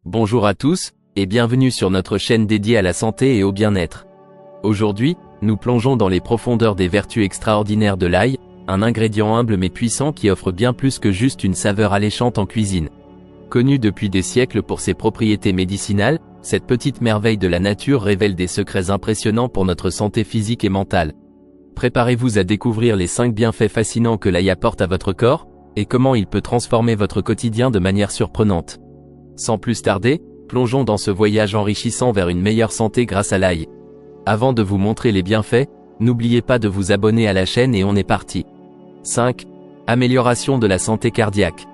Bonjour à tous, et bienvenue sur notre chaîne dédiée à la santé et au bien-être. Aujourd'hui, nous plongeons dans les profondeurs des vertus extraordinaires de l'ail, un ingrédient humble mais puissant qui offre bien plus que juste une saveur alléchante en cuisine. Connue depuis des siècles pour ses propriétés médicinales, cette petite merveille de la nature révèle des secrets impressionnants pour notre santé physique et mentale. Préparez-vous à découvrir les 5 bienfaits fascinants que l'ail apporte à votre corps, et comment il peut transformer votre quotidien de manière surprenante. Sans plus tarder, plongeons dans ce voyage enrichissant vers une meilleure santé grâce à l'ail. Avant de vous montrer les bienfaits, n'oubliez pas de vous abonner à la chaîne et on est parti. 5. Amélioration de la santé cardiaque.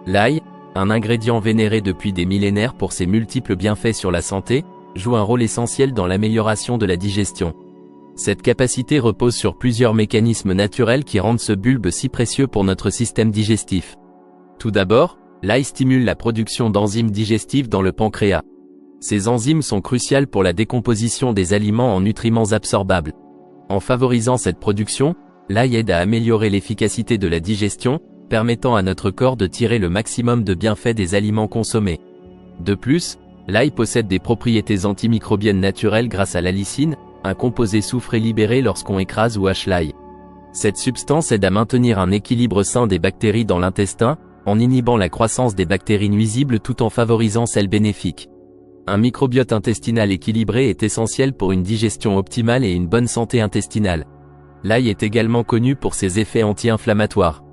L'ail, un ingrédient vénéré depuis des millénaires pour ses multiples bienfaits sur la santé, joue un rôle essentiel dans l'amélioration de la digestion. Cette capacité repose sur plusieurs mécanismes naturels qui rendent ce bulbe si précieux pour notre système digestif. Tout d'abord, l'ail stimule la production d'enzymes digestives dans le pancréas. Ces enzymes sont cruciales pour la décomposition des aliments en nutriments absorbables. En favorisant cette production, l'ail aide à améliorer l'efficacité de la digestion, permettant à notre corps de tirer le maximum de bienfaits des aliments consommés. De plus, l'ail possède des propriétés antimicrobiennes naturelles grâce à l'allicine, un composé soufré libéré lorsqu'on écrase ou hache l'ail. Cette substance aide à maintenir un équilibre sain des bactéries dans l'intestin, en inhibant la croissance des bactéries nuisibles tout en favorisant celles bénéfiques. Un microbiote intestinal équilibré est essentiel pour une digestion optimale et une bonne santé intestinale. L'ail est également connu pour ses effets anti-inflammatoires.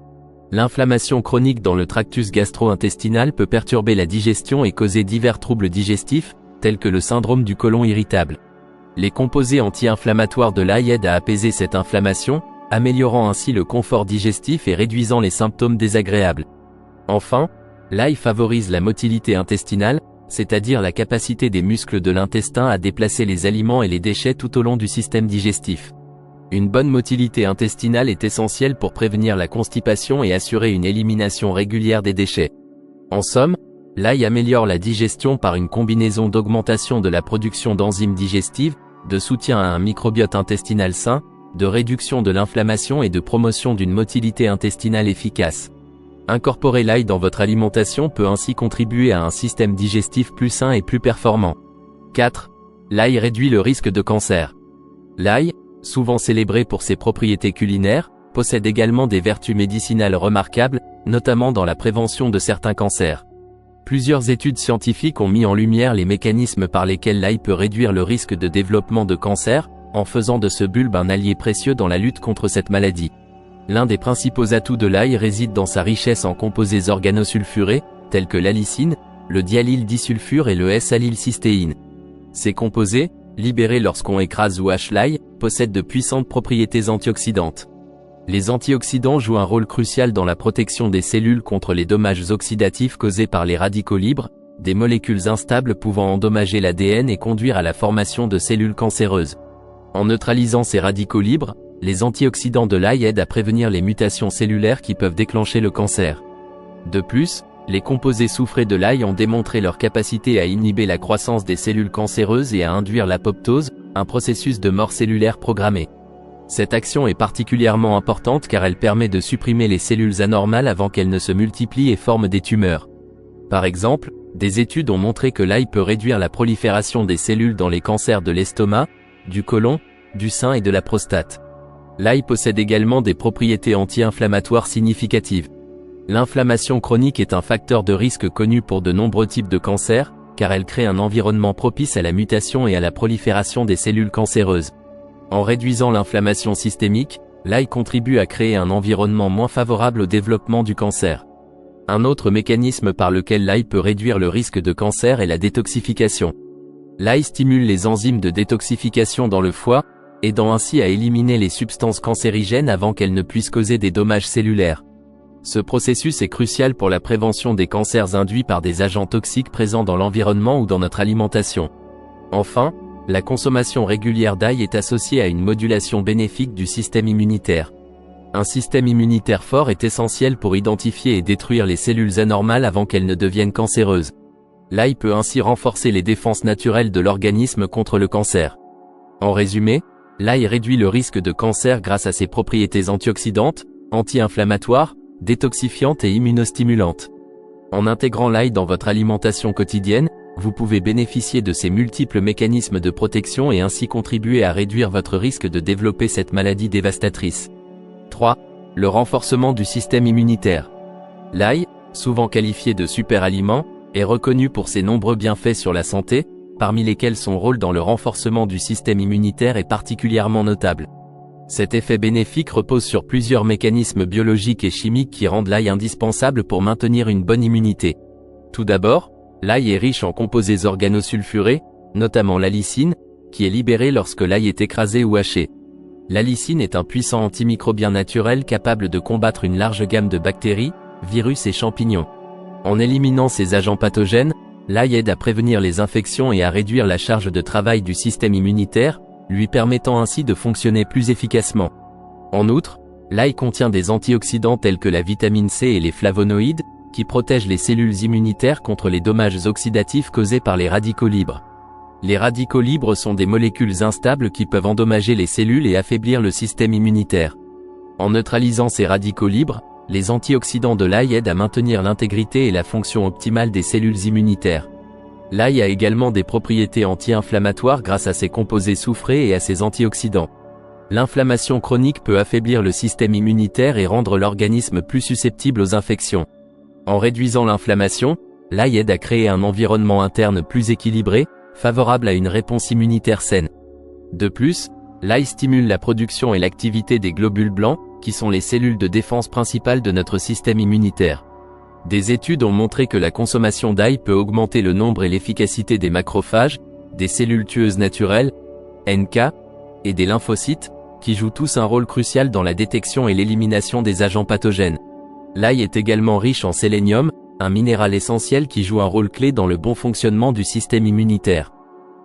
L'inflammation chronique dans le tractus gastro-intestinal peut perturber la digestion et causer divers troubles digestifs, tels que le syndrome du côlon irritable. Les composés anti-inflammatoires de l'ail aident à apaiser cette inflammation, améliorant ainsi le confort digestif et réduisant les symptômes désagréables. Enfin, l'ail favorise la motilité intestinale, c'est-à-dire la capacité des muscles de l'intestin à déplacer les aliments et les déchets tout au long du système digestif. Une bonne motilité intestinale est essentielle pour prévenir la constipation et assurer une élimination régulière des déchets. En somme, l'ail améliore la digestion par une combinaison d'augmentation de la production d'enzymes digestives, de soutien à un microbiote intestinal sain, de réduction de l'inflammation et de promotion d'une motilité intestinale efficace. Incorporer l'ail dans votre alimentation peut ainsi contribuer à un système digestif plus sain et plus performant. 4. L'ail réduit le risque de cancer. L'ail, souvent célébré pour ses propriétés culinaires, possède également des vertus médicinales remarquables, notamment dans la prévention de certains cancers. Plusieurs études scientifiques ont mis en lumière les mécanismes par lesquels l'ail peut réduire le risque de développement de cancer, en faisant de ce bulbe un allié précieux dans la lutte contre cette maladie. L'un des principaux atouts de l'ail réside dans sa richesse en composés organosulfurés, tels que l'allicine, le diallyl-disulfure et le S-allylcystéine. Ces composés, libérés lorsqu'on écrase ou hache l'ail, possèdent de puissantes propriétés antioxydantes. Les antioxydants jouent un rôle crucial dans la protection des cellules contre les dommages oxydatifs causés par les radicaux libres, des molécules instables pouvant endommager l'ADN et conduire à la formation de cellules cancéreuses. En neutralisant ces radicaux libres, les antioxydants de l'ail aident à prévenir les mutations cellulaires qui peuvent déclencher le cancer. De plus, les composés soufrés de l'ail ont démontré leur capacité à inhiber la croissance des cellules cancéreuses et à induire l'apoptose, un processus de mort cellulaire programmée. Cette action est particulièrement importante car elle permet de supprimer les cellules anormales avant qu'elles ne se multiplient et forment des tumeurs. Par exemple, des études ont montré que l'ail peut réduire la prolifération des cellules dans les cancers de l'estomac, du côlon, du sein et de la prostate. L'ail possède également des propriétés anti-inflammatoires significatives. L'inflammation chronique est un facteur de risque connu pour de nombreux types de cancers, car elle crée un environnement propice à la mutation et à la prolifération des cellules cancéreuses. En réduisant l'inflammation systémique, l'ail contribue à créer un environnement moins favorable au développement du cancer. Un autre mécanisme par lequel l'ail peut réduire le risque de cancer est la détoxification. L'ail stimule les enzymes de détoxification dans le foie, aidant ainsi à éliminer les substances cancérigènes avant qu'elles ne puissent causer des dommages cellulaires. Ce processus est crucial pour la prévention des cancers induits par des agents toxiques présents dans l'environnement ou dans notre alimentation. Enfin, la consommation régulière d'ail est associée à une modulation bénéfique du système immunitaire. Un système immunitaire fort est essentiel pour identifier et détruire les cellules anormales avant qu'elles ne deviennent cancéreuses. L'ail peut ainsi renforcer les défenses naturelles de l'organisme contre le cancer. En résumé, l'ail réduit le risque de cancer grâce à ses propriétés antioxydantes, anti-inflammatoires, détoxifiantes et immunostimulantes. En intégrant l'ail dans votre alimentation quotidienne, vous pouvez bénéficier de ces multiples mécanismes de protection et ainsi contribuer à réduire votre risque de développer cette maladie dévastatrice. 3. Le renforcement du système immunitaire. L'ail, souvent qualifié de super-aliment, est reconnu pour ses nombreux bienfaits sur la santé, parmi lesquels son rôle dans le renforcement du système immunitaire est particulièrement notable. Cet effet bénéfique repose sur plusieurs mécanismes biologiques et chimiques qui rendent l'ail indispensable pour maintenir une bonne immunité. Tout d'abord, l'ail est riche en composés organosulfurés, notamment l'allicine, qui est libérée lorsque l'ail est écrasé ou haché. L'allicine est un puissant antimicrobien naturel capable de combattre une large gamme de bactéries, virus et champignons. En éliminant ces agents pathogènes, l'ail aide à prévenir les infections et à réduire la charge de travail du système immunitaire, lui permettant ainsi de fonctionner plus efficacement. En outre, l'ail contient des antioxydants tels que la vitamine C et les flavonoïdes, qui protègent les cellules immunitaires contre les dommages oxydatifs causés par les radicaux libres. Les radicaux libres sont des molécules instables qui peuvent endommager les cellules et affaiblir le système immunitaire. En neutralisant ces radicaux libres, les antioxydants de l'ail aident à maintenir l'intégrité et la fonction optimale des cellules immunitaires. L'ail a également des propriétés anti-inflammatoires grâce à ses composés soufrés et à ses antioxydants. L'inflammation chronique peut affaiblir le système immunitaire et rendre l'organisme plus susceptible aux infections. En réduisant l'inflammation, l'ail aide à créer un environnement interne plus équilibré, favorable à une réponse immunitaire saine. De plus, l'ail stimule la production et l'activité des globules blancs, qui sont les cellules de défense principales de notre système immunitaire. Des études ont montré que la consommation d'ail peut augmenter le nombre et l'efficacité des macrophages, des cellules tueuses naturelles, NK, et des lymphocytes, qui jouent tous un rôle crucial dans la détection et l'élimination des agents pathogènes. L'ail est également riche en sélénium, un minéral essentiel qui joue un rôle clé dans le bon fonctionnement du système immunitaire.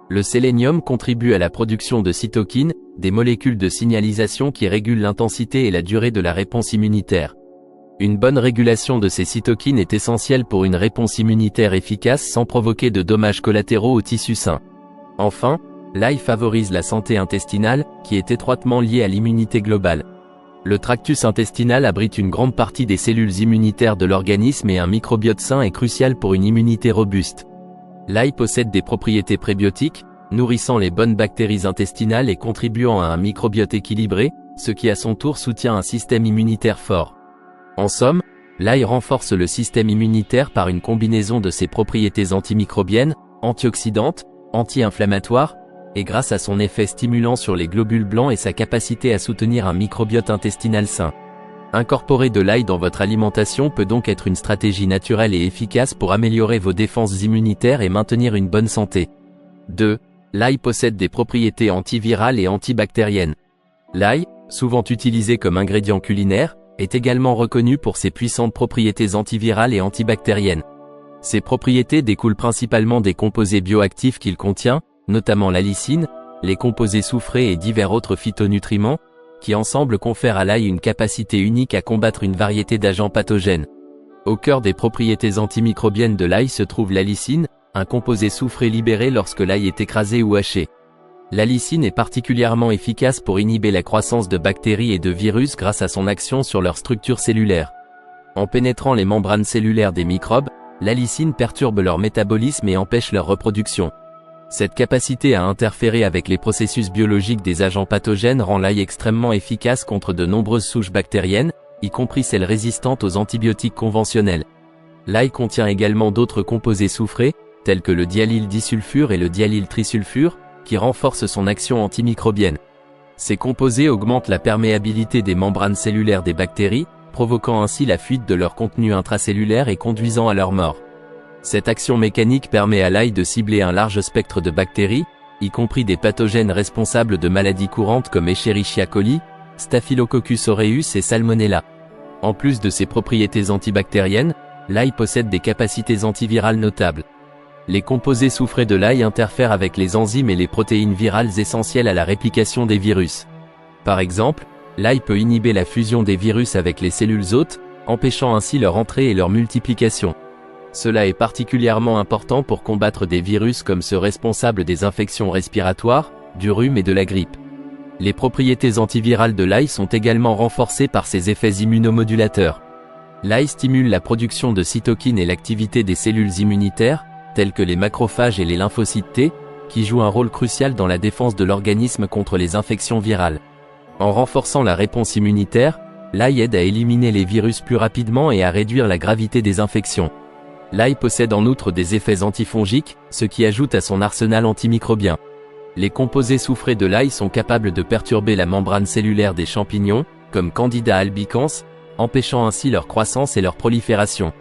Le sélénium contribue à la production de cytokines, des molécules de signalisation qui régulent l'intensité et la durée de la réponse immunitaire. Une bonne régulation de ces cytokines est essentielle pour une réponse immunitaire efficace sans provoquer de dommages collatéraux au tissu sain. Enfin, l'ail favorise la santé intestinale, qui est étroitement liée à l'immunité globale. Le tractus intestinal abrite une grande partie des cellules immunitaires de l'organisme et un microbiote sain est crucial pour une immunité robuste. L'ail possède des propriétés prébiotiques, nourrissant les bonnes bactéries intestinales et contribuant à un microbiote équilibré, ce qui à son tour soutient un système immunitaire fort. En somme, l'ail renforce le système immunitaire par une combinaison de ses propriétés antimicrobiennes, antioxydantes, anti-inflammatoires, et grâce à son effet stimulant sur les globules blancs et sa capacité à soutenir un microbiote intestinal sain. Incorporer de l'ail dans votre alimentation peut donc être une stratégie naturelle et efficace pour améliorer vos défenses immunitaires et maintenir une bonne santé. 2. L'ail possède des propriétés antivirales et antibactériennes. L'ail, souvent utilisé comme ingrédient culinaire, est également reconnu pour ses puissantes propriétés antivirales et antibactériennes. Ces propriétés découlent principalement des composés bioactifs qu'il contient, notamment l'allicine, les composés soufrés et divers autres phytonutriments, qui ensemble confèrent à l'ail une capacité unique à combattre une variété d'agents pathogènes. Au cœur des propriétés antimicrobiennes de l'ail se trouve l'allicine, un composé soufré libéré lorsque l'ail est écrasé ou haché. L'allicine est particulièrement efficace pour inhiber la croissance de bactéries et de virus grâce à son action sur leur structure cellulaire. En pénétrant les membranes cellulaires des microbes, l'allicine perturbe leur métabolisme et empêche leur reproduction. Cette capacité à interférer avec les processus biologiques des agents pathogènes rend l'ail extrêmement efficace contre de nombreuses souches bactériennes, y compris celles résistantes aux antibiotiques conventionnels. L'ail contient également d'autres composés soufrés, tels que le diallyl disulfure et le diallyl trisulfure, qui renforcent son action antimicrobienne. Ces composés augmentent la perméabilité des membranes cellulaires des bactéries, provoquant ainsi la fuite de leur contenu intracellulaire et conduisant à leur mort. Cette action mécanique permet à l'ail de cibler un large spectre de bactéries, y compris des pathogènes responsables de maladies courantes comme Escherichia coli, Staphylococcus aureus et Salmonella. En plus de ses propriétés antibactériennes, l'ail possède des capacités antivirales notables. Les composés soufrés de l'ail interfèrent avec les enzymes et les protéines virales essentielles à la réplication des virus. Par exemple, l'ail peut inhiber la fusion des virus avec les cellules hôtes, empêchant ainsi leur entrée et leur multiplication. Cela est particulièrement important pour combattre des virus comme ceux responsables des infections respiratoires, du rhume et de la grippe. Les propriétés antivirales de l'ail sont également renforcées par ses effets immunomodulateurs. L'ail stimule la production de cytokines et l'activité des cellules immunitaires, tels que les macrophages et les lymphocytes T, qui jouent un rôle crucial dans la défense de l'organisme contre les infections virales. En renforçant la réponse immunitaire, l'ail aide à éliminer les virus plus rapidement et à réduire la gravité des infections. L'ail possède en outre des effets antifongiques, ce qui ajoute à son arsenal antimicrobien. Les composés soufrés de l'ail sont capables de perturber la membrane cellulaire des champignons, comme Candida albicans, empêchant ainsi leur croissance et leur prolifération.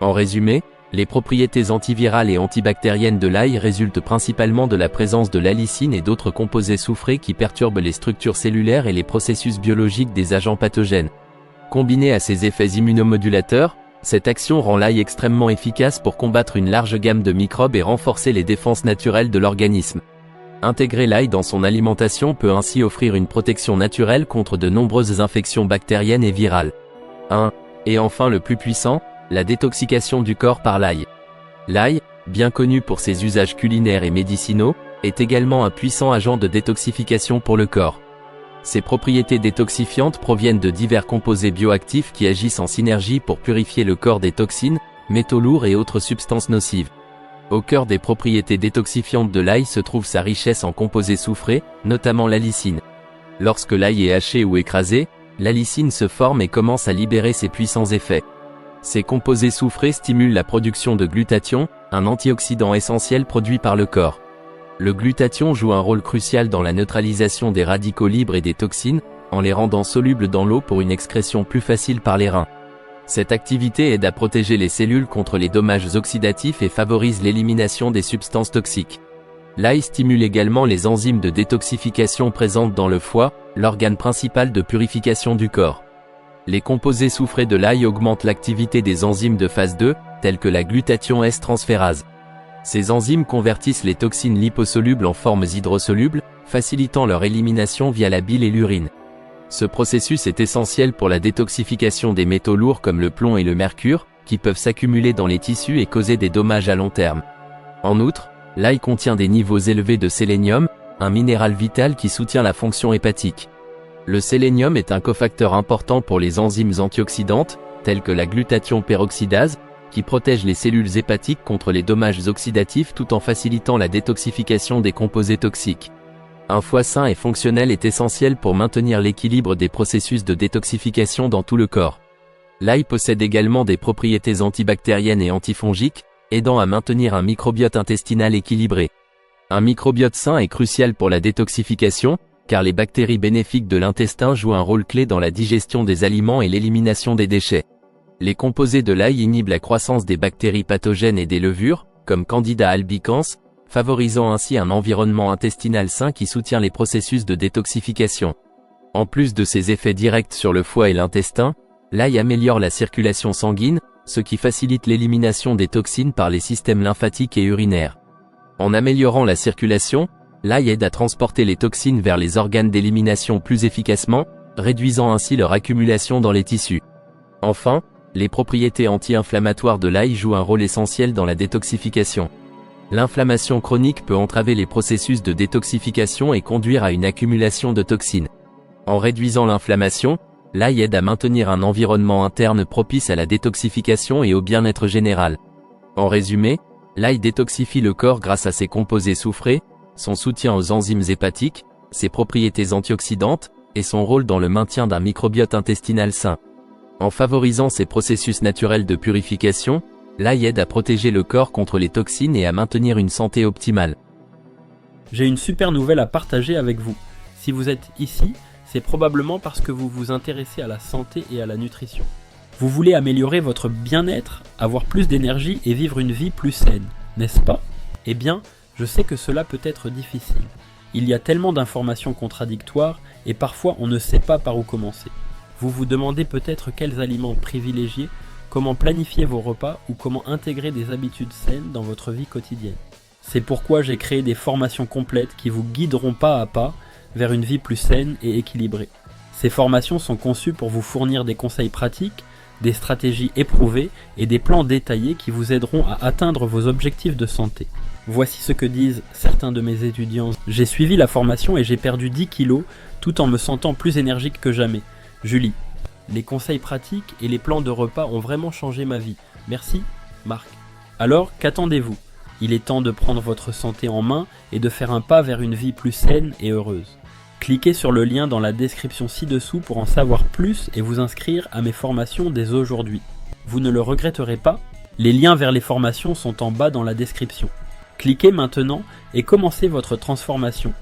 En résumé, les propriétés antivirales et antibactériennes de l'ail résultent principalement de la présence de l'allicine et d'autres composés soufrés qui perturbent les structures cellulaires et les processus biologiques des agents pathogènes. Combinée à ces effets immunomodulateurs, cette action rend l'ail extrêmement efficace pour combattre une large gamme de microbes et renforcer les défenses naturelles de l'organisme. Intégrer l'ail dans son alimentation peut ainsi offrir une protection naturelle contre de nombreuses infections bactériennes et virales. 1. Et enfin le plus puissant, la détoxication du corps par l'ail. L'ail, bien connu pour ses usages culinaires et médicinaux, est également un puissant agent de détoxification pour le corps. Ses propriétés détoxifiantes proviennent de divers composés bioactifs qui agissent en synergie pour purifier le corps des toxines, métaux lourds et autres substances nocives. Au cœur des propriétés détoxifiantes de l'ail se trouve sa richesse en composés soufrés, notamment l'allicine. Lorsque l'ail est haché ou écrasé, l'allicine se forme et commence à libérer ses puissants effets. Ces composés soufrés stimulent la production de glutathion, un antioxydant essentiel produit par le corps. Le glutathion joue un rôle crucial dans la neutralisation des radicaux libres et des toxines, en les rendant solubles dans l'eau pour une excrétion plus facile par les reins. Cette activité aide à protéger les cellules contre les dommages oxydatifs et favorise l'élimination des substances toxiques. L'ail stimule également les enzymes de détoxification présentes dans le foie, l'organe principal de purification du corps. Les composés soufrés de l'ail augmentent l'activité des enzymes de phase 2, telles que la glutathion S-transférase. Ces enzymes convertissent les toxines liposolubles en formes hydrosolubles, facilitant leur élimination via la bile et l'urine. Ce processus est essentiel pour la détoxification des métaux lourds comme le plomb et le mercure, qui peuvent s'accumuler dans les tissus et causer des dommages à long terme. En outre, l'ail contient des niveaux élevés de sélénium, un minéral vital qui soutient la fonction hépatique. Le sélénium est un cofacteur important pour les enzymes antioxydantes, telles que la glutathion peroxydase, qui protège les cellules hépatiques contre les dommages oxydatifs tout en facilitant la détoxification des composés toxiques. Un foie sain et fonctionnel est essentiel pour maintenir l'équilibre des processus de détoxification dans tout le corps. L'ail possède également des propriétés antibactériennes et antifongiques, aidant à maintenir un microbiote intestinal équilibré. Un microbiote sain est crucial pour la détoxification, car les bactéries bénéfiques de l'intestin jouent un rôle clé dans la digestion des aliments et l'élimination des déchets. Les composés de l'ail inhibent la croissance des bactéries pathogènes et des levures, comme Candida albicans, favorisant ainsi un environnement intestinal sain qui soutient les processus de détoxification. En plus de ses effets directs sur le foie et l'intestin, l'ail améliore la circulation sanguine, ce qui facilite l'élimination des toxines par les systèmes lymphatiques et urinaires. En améliorant la circulation, l'ail aide à transporter les toxines vers les organes d'élimination plus efficacement, réduisant ainsi leur accumulation dans les tissus. Enfin, les propriétés anti-inflammatoires de l'ail jouent un rôle essentiel dans la détoxification. L'inflammation chronique peut entraver les processus de détoxification et conduire à une accumulation de toxines. En réduisant l'inflammation, l'ail aide à maintenir un environnement interne propice à la détoxification et au bien-être général. En résumé, l'ail détoxifie le corps grâce à ses composés soufrés, son soutien aux enzymes hépatiques, ses propriétés antioxydantes, et son rôle dans le maintien d'un microbiote intestinal sain. En favorisant ces processus naturels de purification, l'ail aide à protéger le corps contre les toxines et à maintenir une santé optimale. J'ai une super nouvelle à partager avec vous. Si vous êtes ici, c'est probablement parce que vous vous intéressez à la santé et à la nutrition. Vous voulez améliorer votre bien-être, avoir plus d'énergie et vivre une vie plus saine, n'est-ce pas? Eh bien, je sais que cela peut être difficile. Il y a tellement d'informations contradictoires et parfois on ne sait pas par où commencer. Vous vous demandez peut-être quels aliments privilégier, comment planifier vos repas ou comment intégrer des habitudes saines dans votre vie quotidienne. C'est pourquoi j'ai créé des formations complètes qui vous guideront pas à pas vers une vie plus saine et équilibrée. Ces formations sont conçues pour vous fournir des conseils pratiques, des stratégies éprouvées et des plans détaillés qui vous aideront à atteindre vos objectifs de santé. Voici ce que disent certains de mes étudiants. J'ai suivi la formation et j'ai perdu 10 kilos tout en me sentant plus énergique que jamais. Julie, les conseils pratiques et les plans de repas ont vraiment changé ma vie. Merci, Marc. Alors, qu'attendez-vous? Il est temps de prendre votre santé en main et de faire un pas vers une vie plus saine et heureuse. Cliquez sur le lien dans la description ci-dessous pour en savoir plus et vous inscrire à mes formations dès aujourd'hui. Vous ne le regretterez pas, les liens vers les formations sont en bas dans la description. Cliquez maintenant et commencez votre transformation.